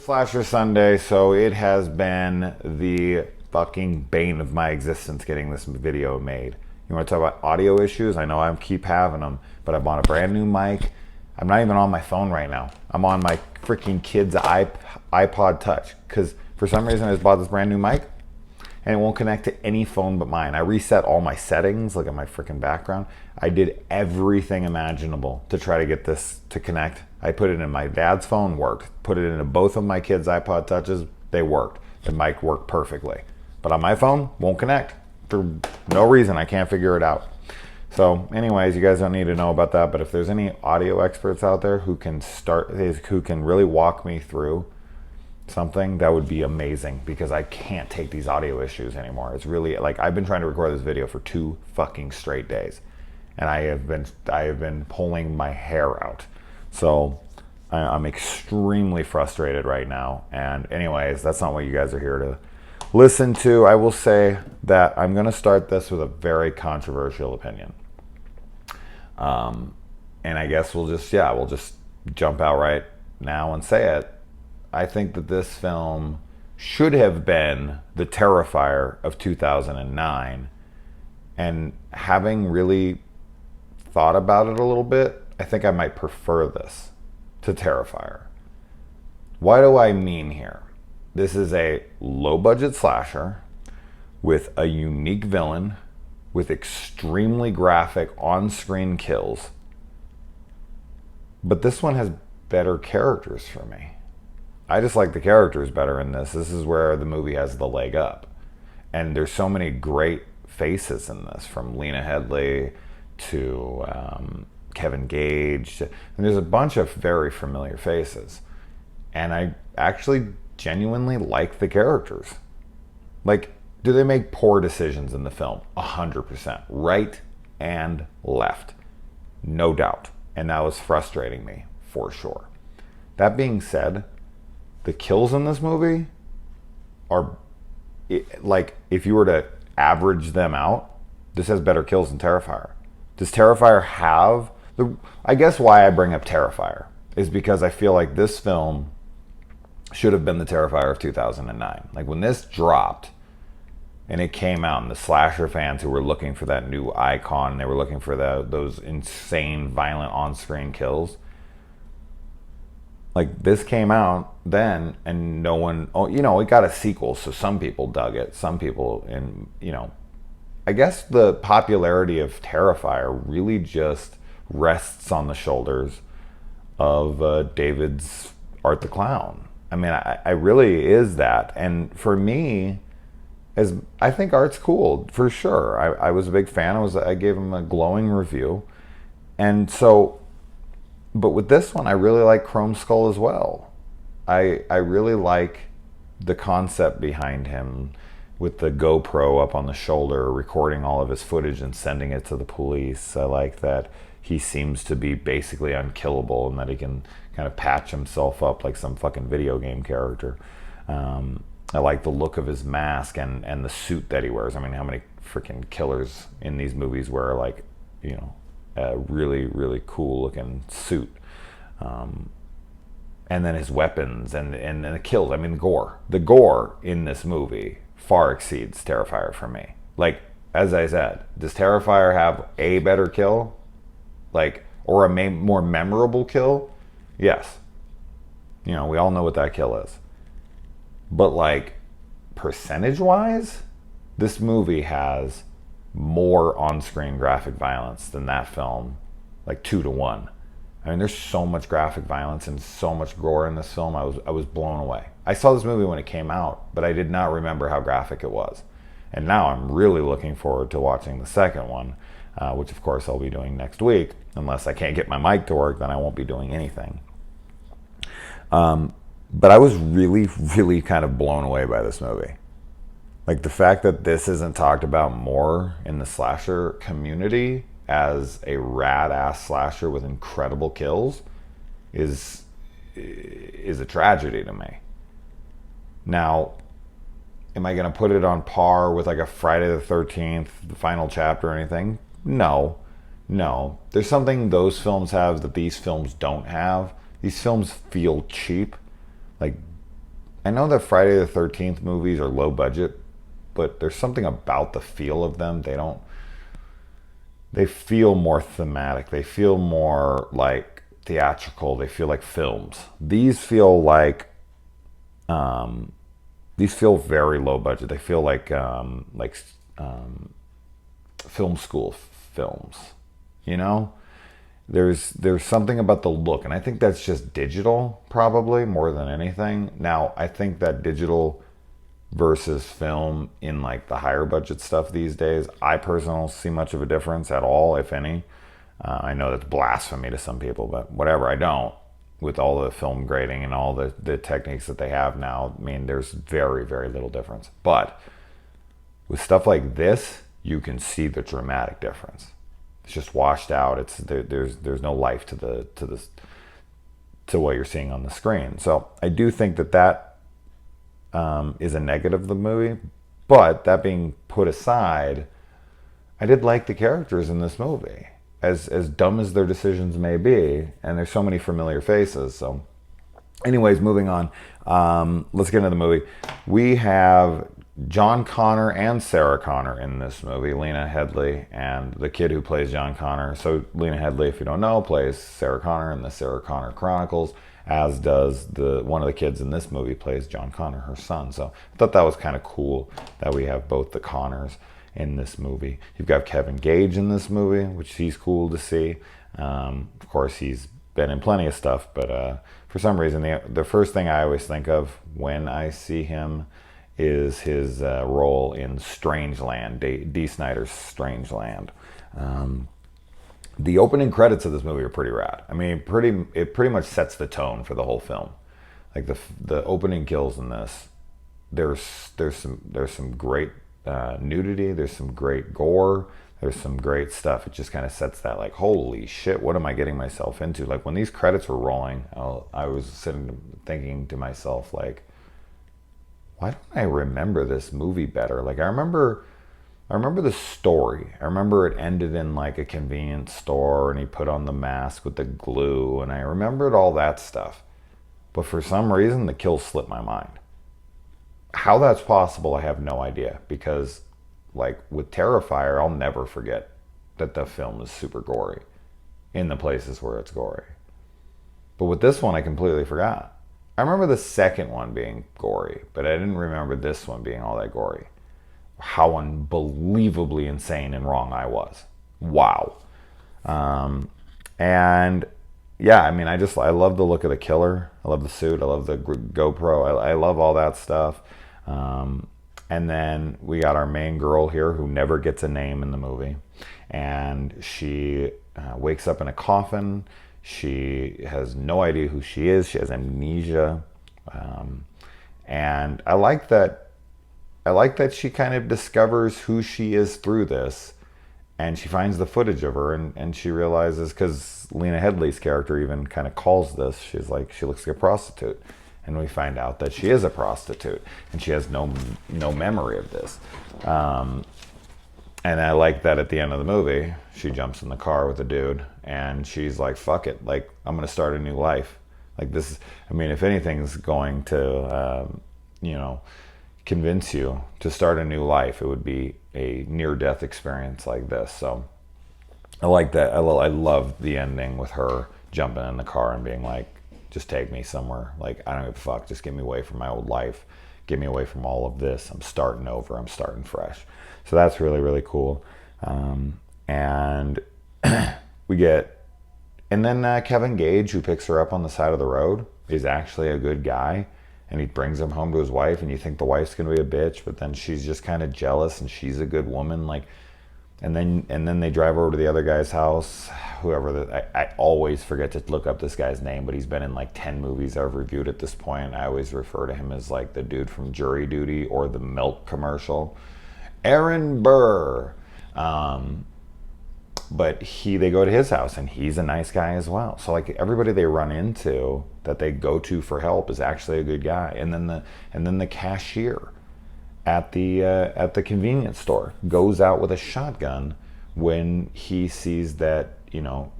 Slasher Sunday, so it has been the fucking bane of my existence getting this video made. You want to talk about audio issues? I know I keep having them, but I bought a brand new mic. I'm not even on my phone right now. I'm on my freaking kid's iPod Touch because for some reason I just bought this brand new mic and it won't connect to any phone but mine. I reset all my settings, look at my freaking background. I did everything imaginable to try to get this to connect. I put it in my dad's phone, worked. Put it into both of my kids' iPod Touches, they worked. The mic worked perfectly. But on my phone, won't connect. For no reason, I can't figure it out. So anyways, you guys don't need to know about that, but if there's any audio experts out there who can really walk me through something, that would be amazing because I can't take these audio issues anymore. It's really like I've been trying to record this video for 2 fucking straight days and I have been pulling my hair out. So I'm extremely frustrated right now. And anyways, that's not what you guys are here to listen to. I will say that I'm going to start this with a very controversial opinion. And I guess we'll just jump out right now and say it. I think that this film should have been the Terrifier of 2009. And having really thought about it a little bit, I think I might prefer this to Terrifier. What do I mean here? This is a low-budget slasher with a unique villain, with extremely graphic on-screen kills. But this one has better characters for me. I just like the characters better in this. This is where the movie has the leg up. And there's so many great faces in this, from Lena Headey to Kevin Gage. And there's a bunch of very familiar faces. And I actually genuinely like the characters. Like, do they make poor decisions in the film? 100%. Right and left. No doubt. And that was frustrating me, for sure. That being said, the kills in this movie are, like, if you were to average them out, this has better kills than Terrifier. Does Terrifier have I guess why I bring up Terrifier is because I feel like this film should have been the Terrifier of 2009. Like when this dropped and it came out, and the slasher fans who were looking for that new icon, they were looking for those insane, violent on-screen kills. Like this came out then, and no one, it got a sequel, so some people dug it. Some people, I guess the popularity of Terrifier really just rests on the shoulders of David's Art the Clown. I mean, I really is that. And for me, I think Art's cool, for sure. I was a big fan. I gave him a glowing review. And so, but with this one, I really like Chrome Skull as well. I really like the concept behind him with the GoPro up on the shoulder, recording all of his footage and sending it to the police. I like that he seems to be basically unkillable and that he can kind of patch himself up like some fucking video game character. I like the look of his mask and the suit that he wears. I mean, how many freaking killers in these movies wear like, a really, really cool looking suit. And then his weapons and the kills. I mean, the gore in this movie far exceeds Terrifier for me. Like, as I said, does Terrifier have a better kill? Like, or a more memorable kill? Yes. We all know what that kill is. But like, percentage-wise, this movie has more on-screen graphic violence than that film, like 2-to-1. I mean, there's so much graphic violence and so much gore in this film. I was blown away. I saw this movie when it came out, but I did not remember how graphic it was. And now I'm really looking forward to watching the second one, which of course I'll be doing next week. Unless I can't get my mic to work, then I won't be doing anything. But I was really, really kind of blown away by this movie. Like the fact that this isn't talked about more in the slasher community as a rad-ass slasher with incredible kills is a tragedy to me. Now, am I going to put it on par with like a Friday the 13th, the final chapter or anything? No. There's something those films have that these films don't have. These films feel cheap. Like I know that Friday the 13th movies are low budget, but there's something about the feel of them. They feel more thematic. They feel more like theatrical. They feel like films. These feel very low budget. They feel um, film school films. You know, there's something about the look, and I think that's just digital probably more than anything. Now, I think that digital versus film in like the higher budget stuff these days, I personally don't see much of a difference at all, if any. I know that's blasphemy to some people, but whatever, I don't. With all the film grading and all the techniques that they have now, I mean, there's very, very little difference. But with stuff like this, you can see the dramatic difference. It's just washed out. There's no life to what you're seeing on the screen. So I do think that is a negative of the movie. But that being put aside, I did like the characters in this movie, as dumb as their decisions may be, and there's so many familiar faces. So, anyways, moving on. Let's get into the movie. We have John Connor and Sarah Connor in this movie, Lena Headey and the kid who plays John Connor. So Lena Headey, if you don't know, plays Sarah Connor in the Sarah Connor Chronicles, as does one of the kids in this movie plays John Connor, her son. So I thought that was kind of cool that we have both the Connors in this movie. You've got Kevin Gage in this movie, which he's cool to see. Of course, he's been in plenty of stuff, but for some reason, the first thing I always think of when I see him is his role in Strangeland, D. Snyder's Strangeland. The opening credits of this movie are pretty rad. I mean, it pretty much sets the tone for the whole film. Like the opening kills in this, there's some great nudity. There's some great gore. There's some great stuff. It just kind of sets that, like, holy shit, what am I getting myself into? Like, when these credits were rolling, I was sitting thinking to myself, like, why don't I remember this movie better? Like, I remember the story. I remember it ended in like a convenience store and he put on the mask with the glue, and I remembered all that stuff. But for some reason, the kills slipped my mind. How that's possible, I have no idea, because like with Terrifier, I'll never forget that the film is super gory in the places where it's gory. But with this one, I completely forgot. I remember the second one being gory, but I didn't remember this one being all that gory. How unbelievably insane and wrong I was. Wow. And yeah, I mean, I love the look of the killer. I love the suit. I love the GoPro. I love all that stuff. And then we got our main girl here who never gets a name in the movie. And she wakes up in a coffin. She has no idea who she is. She has amnesia. And I like that she kind of discovers who she is through this. And she finds the footage of her, and she realizes, because Lena Headey's character even kind of calls this, she's like, she looks like a prostitute. And we find out that she is a prostitute, and she has no memory of this. And I like that at the end of the movie, she jumps in the car with a dude, and she's like, fuck it, like, I'm going to start a new life. Like, this is, I mean, if anything's going to, convince you to start a new life, it would be a near-death experience like this. So I like that. I love the ending with her jumping in the car and being like, just take me somewhere. Like, I don't give a fuck. Just get me away from my old life. Get me away from all of this. I'm starting over. I'm starting fresh. So that's really, really cool. And then Kevin Gage, who picks her up on the side of the road, is actually a good guy. And he brings him home to his wife, and you think the wife's gonna be a bitch, but then she's just kind of jealous, and she's a good woman. Like, and then they drive over to the other guy's house, I always forget to look up this guy's name, but he's been in like 10 movies I've reviewed at this point. I always refer to him as like the dude from Jury Duty or the milk commercial, Aaron Burr. But they go to his house, and he's a nice guy as well. So like everybody they run into that they go to for help is actually a good guy. And then the cashier at the convenience store goes out with a shotgun when he sees that,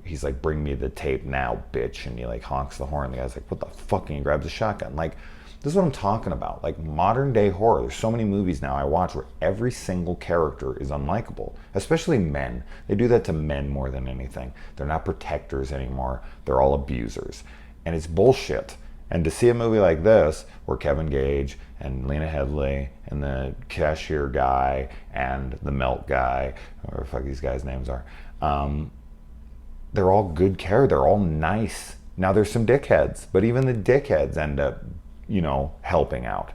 he's like, bring me the tape now, bitch. And he like honks the horn. The guy's like, what the fuck? And he grabs a shotgun. Like, This is what I'm talking about. Like modern day horror. There's so many movies now I watch where every single character is unlikable, especially men. They do that to men more than anything. They're not protectors anymore. They're all abusers. And it's bullshit. And to see a movie like this, where Kevin Gage and Lena Headey and the cashier guy and the melt guy, or fuck these guys' names are, they're all good characters. They're all nice. Now there's some dickheads, but even the dickheads end up, helping out.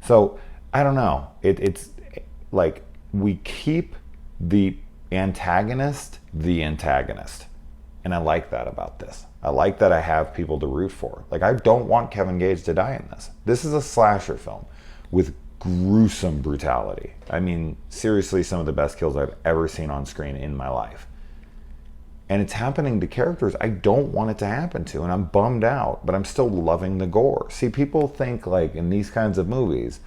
So I don't know. It's like we keep the antagonist the antagonist. And I like that about this. I like that I have people to root for. Like, I don't want Kevin Gage to die in this. This is a slasher film with gruesome brutality. I mean, seriously, some of the best kills I've ever seen on screen in my life. And it's happening to characters I don't want it to happen to, and I'm bummed out, but I'm still loving the gore. See, people think, like, in these kinds of movies,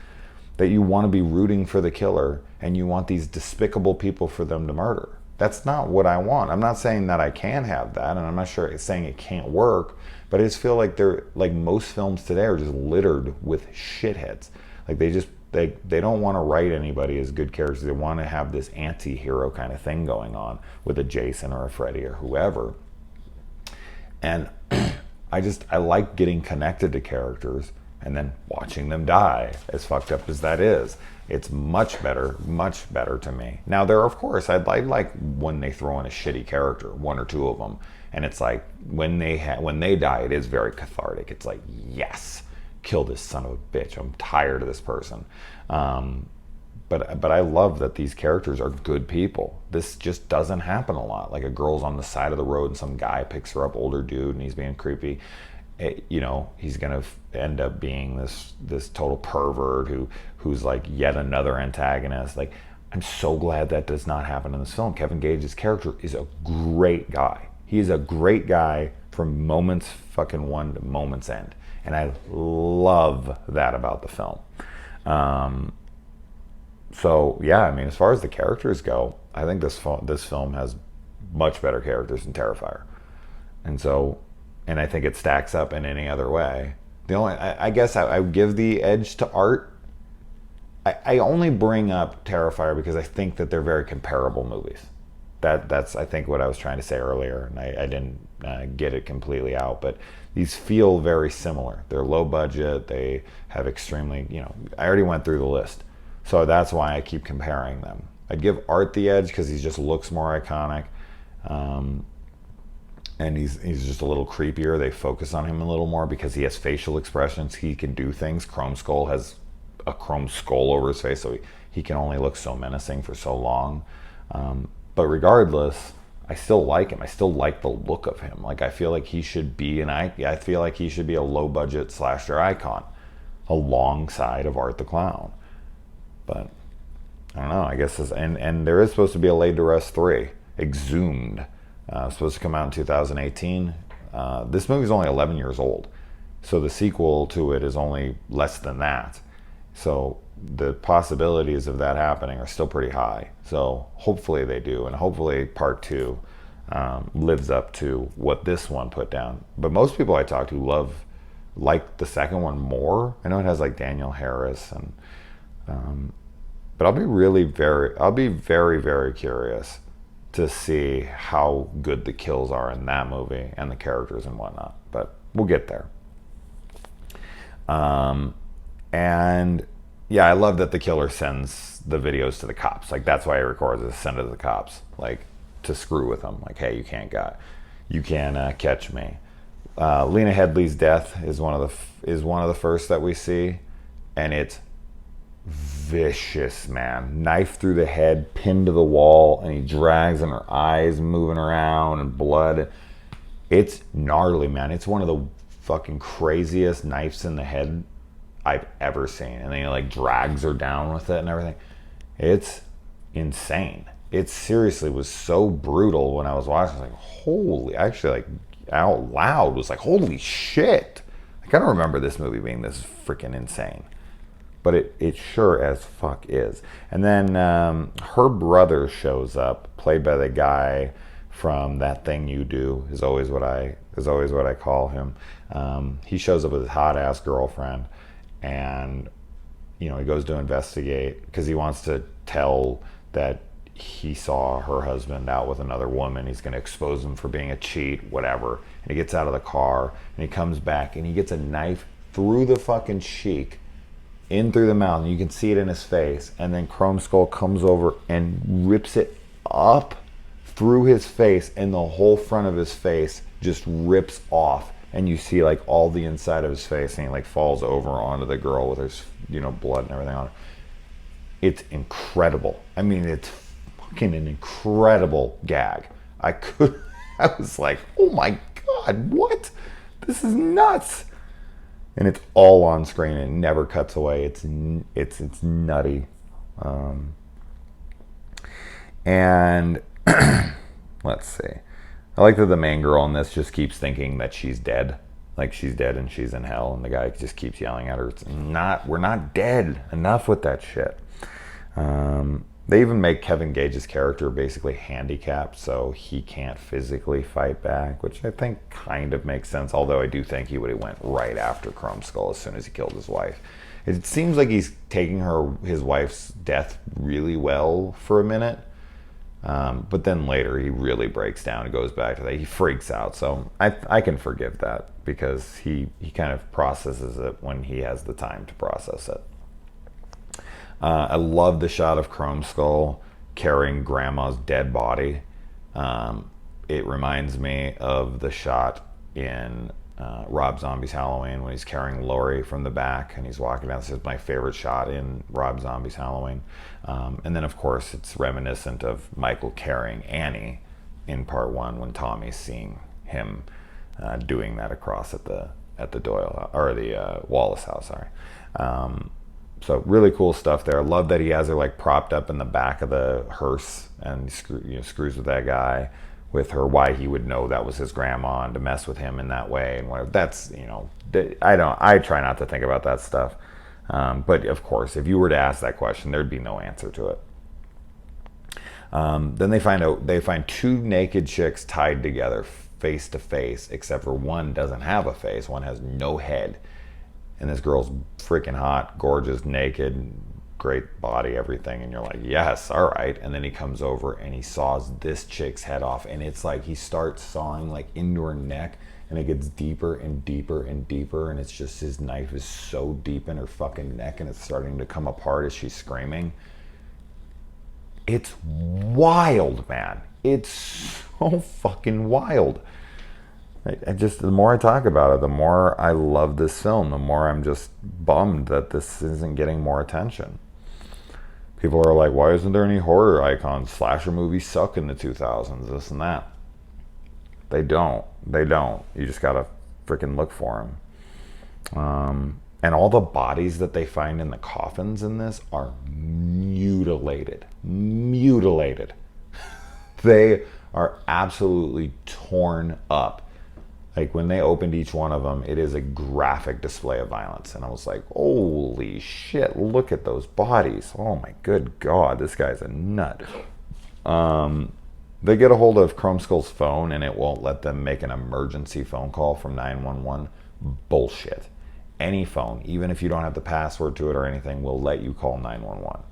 that you want to be rooting for the killer, and you want these despicable people for them to murder. That's not what I want. I'm not saying that I can have that, and I'm not sure saying it can't work, but I just feel like most films today are just littered with shitheads. Like they don't want to write anybody as good characters. They want to have this anti-hero kind of thing going on with a Jason or a Freddy or whoever. And I like getting connected to characters and then watching them die, as fucked up as that is. It's much better to me. Now, of course, I like when they throw in a shitty character, one or two of them, and it's like, when they die, it is very cathartic. It's like, yes, kill this son of a bitch. I'm tired of this person. But I love that these characters are good people. This just doesn't happen a lot. Like, a girl's on the side of the road and some guy picks her up, older dude, and he's being creepy. He's gonna end up being this total pervert who's like yet another antagonist. Like, I'm so glad that does not happen in this film. Kevin Gage's character is a great guy. He is a great guy from moments fucking one to moments end, and I love that about the film. So yeah, I mean, as far as the characters go, I think this film has much better characters than Terrifier, and I think it stacks up in any other way. I guess I would give the edge to art. I only bring up Terrifier because I think that they're very comparable movies. That's I think what I was trying to say earlier, and I didn't get it completely out. But these feel very similar. They're low budget. They have extremely, I already went through the list, so that's why I keep comparing them. I'd give art the edge because he just looks more iconic. And he's just a little creepier. They focus on him a little more because he has facial expressions. He can do things. Chrome Skull has a chrome skull over his face, so he can only look so menacing for so long. But regardless, I still like him. I still like the look of him. Like, I feel like he should be I feel like he should be a low-budget slasher icon alongside of Art the Clown. But I don't know. I guess and there is supposed to be a Laid to Rest 3, Exhumed. Supposed to come out in 2018. This movie is only 11 years old, so the sequel to it is only less than that. So the possibilities of that happening are still pretty high. So hopefully they do, and hopefully part 2 lives up to what this one put down. But most people I talk to like the second one more. I know it has like Daniel Harris, but I'll be very, very curious to see how good the kills are in that movie and the characters and whatnot. But we'll get there. And yeah, I love that the killer sends the videos to the cops. Like, that's why he records it, send it to the cops, like, to screw with them. Like, hey, you can't catch me. Lena Headey's death is one of the first that we see, and it's vicious, man. Knife through the head, pinned to the wall, and he drags, and her eyes moving around, and blood. It's gnarly, man. It's one of the fucking craziest knives in the head I've ever seen. And then he like drags her down with it and everything. It's insane. It seriously was so brutal when I was watching. I was like, holy, actually, like, out loud was like, holy shit. I kind of remember this movie being this freaking insane. But it sure as fuck is. And then her brother shows up, played by the guy from That Thing You Do, is always what I call him. He shows up with his hot ass girlfriend, and he goes to investigate because he wants to tell that he saw her husband out with another woman. He's going to expose him for being a cheat, whatever. And he gets out of the car and he comes back and he gets a knife through the fucking cheek, in through the mouth, and you can see it in his face. And then Chrome Skull comes over and rips it up through his face, and the whole front of his face just rips off. And you see like all the inside of his face, and he like falls over onto the girl with his blood and everything on it. It's incredible. I mean, it's fucking an incredible gag. I was like, oh my God, what? This is nuts. And it's all on screen. It never cuts away. It's nutty. And let's see. I like that the main girl in this just keeps thinking that she's dead. Like she's dead and she's in hell, and the guy just keeps yelling at her, we're not dead. Enough with that shit. They even make Kevin Gage's character basically handicapped, so he can't physically fight back, which I think kind of makes sense, although I do think he would have went right after Chrome Skull as soon as he killed his wife. It seems like he's taking his wife's death really well for a minute, but then later he really breaks down and goes back to that. He freaks out, so I can forgive that because he kind of processes it when he has the time to process it. I love the shot of Chrome Skull carrying Grandma's dead body. It reminds me of the shot in Rob Zombie's Halloween when he's carrying Laurie from the back and he's walking down. This is my favorite shot in Rob Zombie's Halloween. And then, of course, it's reminiscent of Michael carrying Annie in part 1 when Tommy's seeing him doing that across at the Doyle or the Wallace house. Sorry. So really cool stuff there. Love that he has her like propped up in the back of the hearse and screws with that guy with her. Why he would know that was his grandma and to mess with him in that way and whatever. That's I try not to think about that stuff. But of course, if you were to ask that question, there'd be no answer to it. Then they find 2 naked chicks tied together face to face, except for one doesn't have a face. One has no head. And this girl's freaking hot, gorgeous, naked, great body, everything. And you're like, yes, all right. And then he comes over and he saws this chick's head off. And it's like he starts sawing like into her neck. And it gets deeper and deeper and deeper. And it's just his knife is so deep in her fucking neck. And it's starting to come apart as she's screaming. It's wild, man. It's so fucking wild. The more I talk about it, the more I love this film, the more I'm just bummed that this isn't getting more attention. People are like, why isn't there any horror icons? Slasher movies suck in the 2000s, this and that. They don't. You just gotta freaking look for them. And all the bodies that they find in the coffins in this are mutilated. They are absolutely torn up. Like when they opened each one of them, it is a graphic display of violence. And I was like, holy shit, look at those bodies. Oh my good God, this guy's a nut. They get a hold of Chrome Skull's phone and it won't let them make an emergency phone call from 911. Bullshit. Any phone, even if you don't have the password to it or anything, will let you call 911.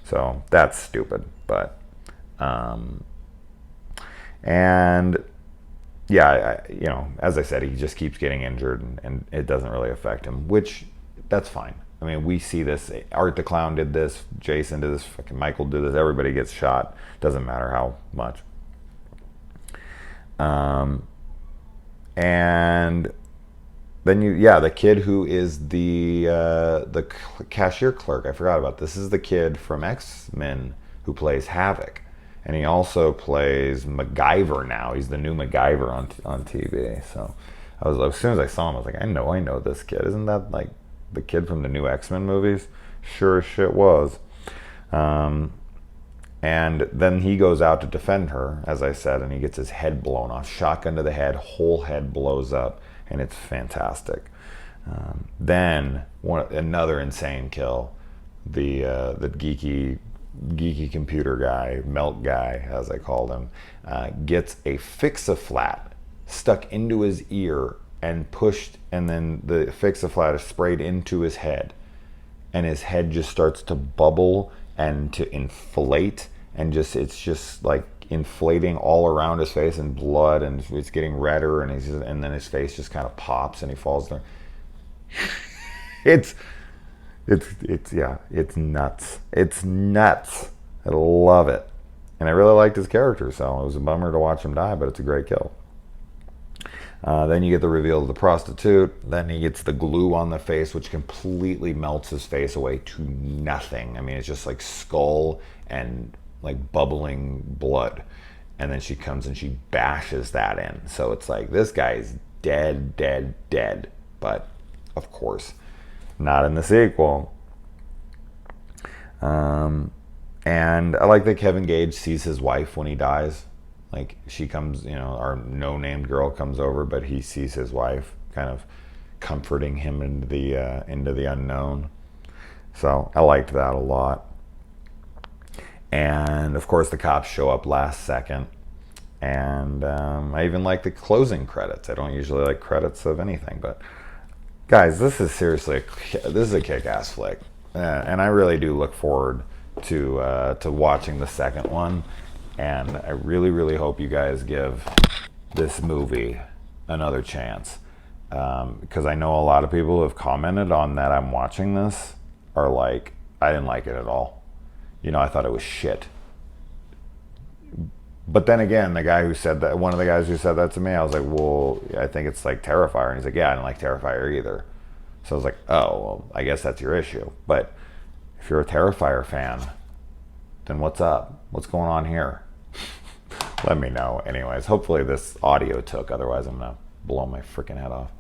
So that's stupid. But, and yeah, as I said, he just keeps getting injured and it doesn't really affect him, which that's fine. I mean, we see this. Art the Clown did this. Jason did this. Fucking Michael did this. Everybody gets shot. Doesn't matter how much. And then the kid who is the cashier clerk. I forgot about this. This is the kid from X-Men who plays Havoc. And he also plays MacGyver now. He's the new MacGyver on TV. So as soon as I saw him, I was like, I know this kid. Isn't that like the kid from the new X-Men movies? Sure as shit was. And then he goes out to defend her, as I said, and he gets his head blown off. Shotgun to the head, whole head blows up, and it's fantastic. Then another insane kill. The geeky computer guy, Melt guy, as I called him, gets a Fix-A-Flat stuck into his ear and pushed, and then the Fix-A-Flat is sprayed into his head. and his head just starts to bubble and to inflate, and just it's just like inflating all around his face, and blood, and it's getting redder, and and then his face just kind of pops and he falls there. it's yeah, it's nuts. It's nuts. I love it. And I really liked his character, so it was a bummer to watch him die, but it's a great kill. Then you get the reveal of the prostitute. Then he gets the glue on the face, which completely melts his face away to nothing. I mean, it's just like skull and like bubbling blood. And then she comes and she bashes that in. So it's like, this guy is dead, dead, dead. But, of course, not in the sequel. And I like that Kevin Gage sees his wife when he dies. Like, she comes, our no-named girl comes over, but he sees his wife, kind of comforting him into the unknown. So I liked that a lot. And of course, the cops show up last second. And I even like the closing credits. I don't usually like credits of anything, but guys, this is seriously a kick-ass flick, and I really do look forward to watching the second one. And I really, really hope you guys give this movie another chance, because I know a lot of people who have commented on that I'm watching this are like, I didn't like it at all. I thought it was shit. But then again, one of the guys who said that to me, I was like, well, I think it's like Terrifier. And he's like, yeah, I didn't like Terrifier either. So I was like, oh, well, I guess that's your issue. But if you're a Terrifier fan, then what's up? What's going on here? Let me know. Anyways, hopefully this audio took. Otherwise, I'm going to blow my freaking head off.